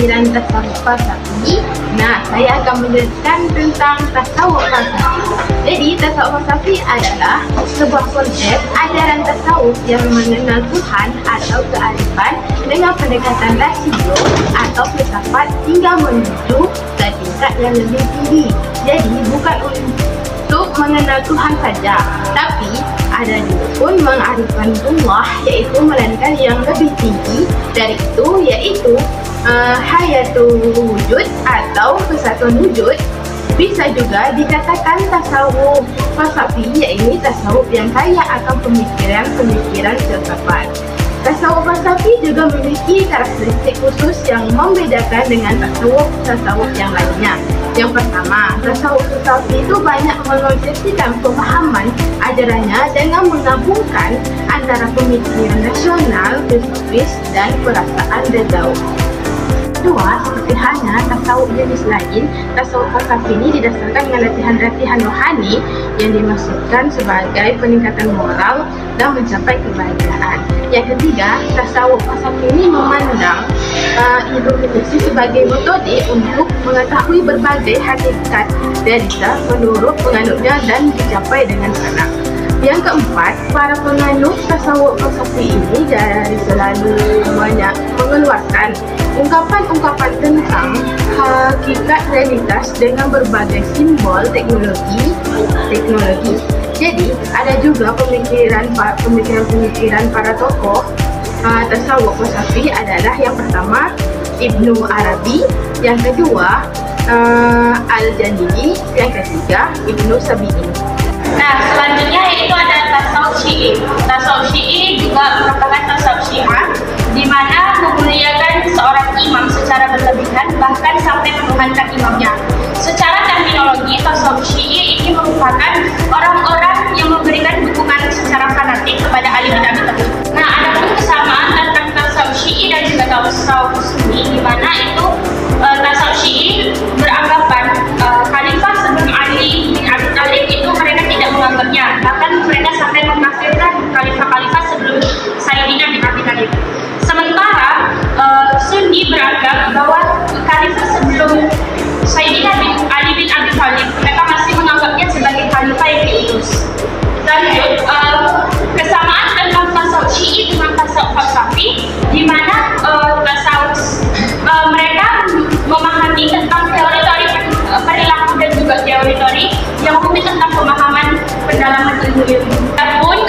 aliran tasawuf falsafi. Nah, saya akan menjelaskan tentang tasawuf falsafi. Jadi, tasawuf falsafi adalah sebuah konsep ajaran tasawuf yang mengenal Tuhan atau kearifan dengan pendekatan rasio atau filsafat hingga menuju ke tingkat yang lebih tinggi. Jadi, bukan untuk mengenal Tuhan saja, tapi ada juga pun mengarifkan Allah, yaitu melainkan yang lebih tinggi dari itu, yaitu hayatul wujud atau kesatuan wujud. Bisa juga dikatakan tasawuf falsafi, yaitu tasawuf yang kaya akan pemikiran-pemikiran filsafat. Tasawuf falsafi juga memiliki karakteristik khusus yang membedakan dengan tasawuf yang lainnya. Yang pertama, tasawuf falsafi itu banyak mengonsepsikan pemahaman ajarannya dengan menggabungkan antara pemikiran rasional, filosofis, dan perasaan rezau. Kedua, seperti halnya tasawuf jenis lain, tasawuf falsafi ini didasarkan dengan latihan-latihan rohani yang dimaksudkan sebagai peningkatan moral dan mencapai kebahagiaan. Yang ketiga, tasawuf falsafi ini memandang meditasi sebagai metode untuk mengetahui berbagai hakikat derita menurut penganutnya dan dicapai dengan tenang. Yang keempat, para penganut tasawuf falsafi ini dari selalu banyak mengeluarkan ungkapan-ungkapan tentang hakikat realitas dengan berbagai simbol teknologi. Jadi, ada juga pemikiran para tokoh tasawuf falsafi adalah yang pertama Ibnu Arabi, yang kedua Al-Jandili, yang ketiga Ibnu Sabi'in. Nah, selanjutnya yaitu ada tasawuf Syi'i. Tasawuf Syi'i juga merupakan tasawuf Syiah, di mana memuliakan seorang imam secara berlebihan, bahkan sampai menuhankan imamnya. Secara terminologi, tasawuf Syi'i ini merupakan orang-orang yang memberikan dukungan secara fanatik kepada Ali bin Abi Thalib. Nah, ada pun kesamaan tentang tasawuf Syi'i dan juga tasawuf Sunni, di mana itu tasawuf Syi'i beranggapan khalifah sebelum Ali bin Abi Thalib itu mereka tidak menganggapnya, bahkan mereka sampai mengkafirkan khalifah-khalifah sebelum Sayyidina bin Abi Thalib. Sementara Sunni beranggap bahwa khalifah sebelum Sayyidina Ali bin Abi Thalib mereka masih menganggapnya sebagai khalifah yang diutus. Lanjut, kesamaan tentang tasawuf Syi'i dengan tasawuf falsafi, di mana mereka memahami tentang teori-teori perilaku dan juga teori-teori yang umum tentang pemahaman pendalaman ilmu. Adapun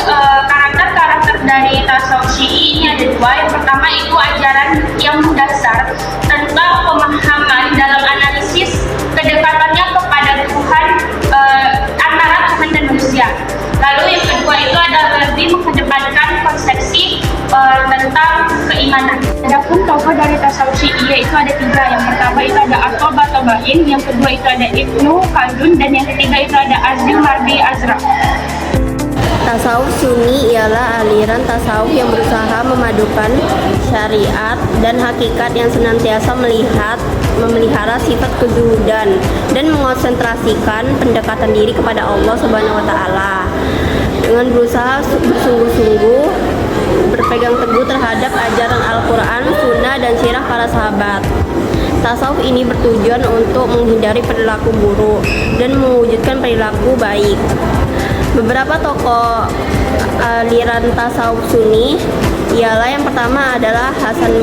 karakter-karakter dari tasawuf Syi'i ini ada dua. Yang pertama itu ajaran yang mendasar tentang pemahaman dalam analisis kedekatannya kepada Tuhan, antara Tuhan dan manusia. Lalu yang kedua itu adalah lebih mengedepankan konsepsi tentang keimanan. Adapun tokoh dari tasawuf Syi'i yaitu ada tiga. Yang pertama itu ada At-Tabatabain, yang kedua itu ada Ibnu Khaldun, dan yang ketiga itu ada Azim Mardi Azra. Tasawuf Sunni ialah aliran tasawuf yang berusaha memadukan syariat dan hakikat yang senantiasa memelihara sifat kezuhudan dan mengonsentrasikan pendekatan diri kepada Allah Subhanahu wa taala dengan berusaha bersungguh-sungguh berpegang teguh terhadap ajaran Al-Quran, Sunnah, dan sirah para sahabat. Tasawuf ini bertujuan untuk menghindari perilaku buruk dan mewujudkan perilaku baik. Beberapa tokoh aliran tasawuf Sunni ialah yang pertama adalah Hasan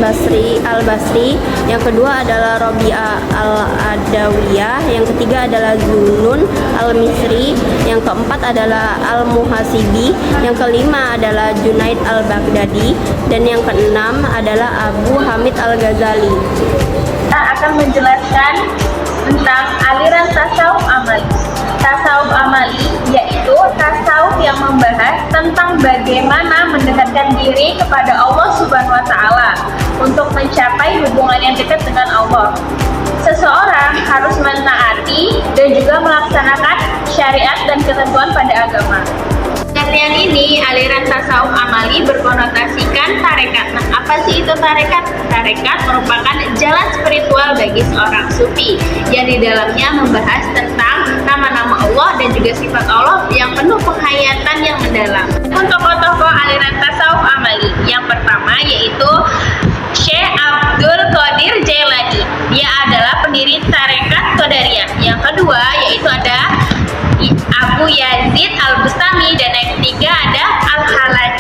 Al-Basri, yang kedua adalah Rabi'ah Al-Adawiyah, yang ketiga adalah Zunun Al-Misri, yang keempat adalah Al-Muhasibi, yang kelima adalah Junaid Al-Baghdadi, dan yang keenam adalah Abu Hamid Al-Ghazali. Kita akan menjelaskan tentang aliran tasawuf amali. Tasawuf amali yaitu tasawuf yang membahas tentang bagaimana mendekatkan diri kepada Allah Subhanahu wa taala untuk mencapai hubungan yang dekat dengan Allah. Seseorang harus menaati dan juga melaksanakan syariat dan ketentuan pada agama. Pengertian ini, aliran tasawuf amali berkonotasikan tarekat. Nah, apa sih itu tarekat? Tarekat merupakan jalan spiritual bagi seorang sufi yang di dalamnya membahas tentang nama-nama Allah dan juga sifat Allah yang penuh penghayatan yang mendalam. Untuk tokoh-tokoh aliran tasawuf amali, yang pertama yaitu Syekh Abdul Qadir Jailani. itu ada Abu Yazid Al-Bustami, dan yang ketiga ada Al-Halaj.